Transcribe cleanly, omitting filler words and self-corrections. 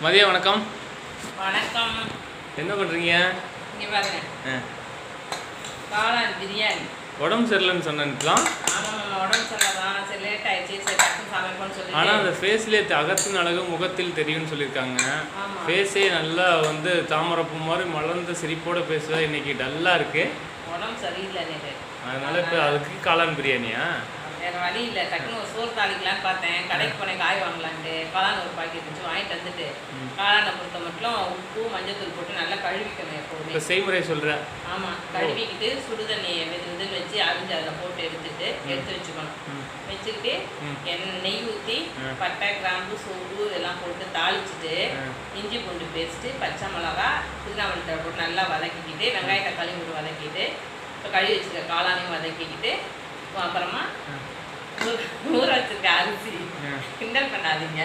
மதியம் வணக்கம். வணக்கம். என்ன பண்ணுறீங்க? இங்கே பாருங்க, காளான் பிரியாணி. உடம்பு சரியில்லைன்னு சொன்னேன்லாம். ஆமாம், உடம்பு சரியில்லை, சரி லேட் ஆயிடுச்சு, சரி டக்குன்னு சமைப்போம்னு சொல்லி. ஆனால் அந்த ஃபேஸ்லேயே அகத்தின் அழகு முகத்தில் தெரியும்னு சொல்லியிருக்காங்க. ஃபேஸே நல்லா வந்து தாமரப்பு மாதிரி மலர்ந்த சிரிப்போட பேசுவா. இன்னைக்கு டல்லாக இருக்கு, உடம்பு சரியில்லை நேற்று. அதனால இப்போ அதுக்கு காளான் பிரியாணியா? வேறு வழி இல்லை, டக்குன்னு ஒரு சோறு தாளிக்கலான்னு பார்த்தேன். கடைக்கு போனேன் காய் வாங்கலான்ட்டு. காளான் ஒரு பாக்கெட் இருந்துச்சு, வாங்கிட்டு வந்துட்டு காளானை பொறுத்த மட்டும் உப்பு மஞ்சத்தூள் போட்டு நல்லா கழுவிக்கணும் எப்போதுமே. இப்போ செய்முறை சொல்கிறேன். ஆமாம், கழுவிக்கிட்டு சுடு தண்ணியை வெதுன்னு வச்சு அரிஞ்சு அதில் போட்டு எடுத்து வச்சுக்கணும். வச்சுக்கிட்டு நெய் ஊற்றி பட்டை கிராம்பு சோம்பு இதெல்லாம் போட்டு தாளிச்சிட்டு இஞ்சி பூண்டு பேஸ்ட்டு பச்சை மிளகா புதினா மல்லி போட்டு நல்லா வதக்கிக்கிட்டு வெங்காய தக்காளி போட்டு வதக்கிட்டு இப்போ கழுவி வச்சுருக்க காளானையும் வதக்கிக்கிட்டு அப்புறமா ஊற வச்சிருக்க அரிசி கிண்டல் பண்ணாதீங்க.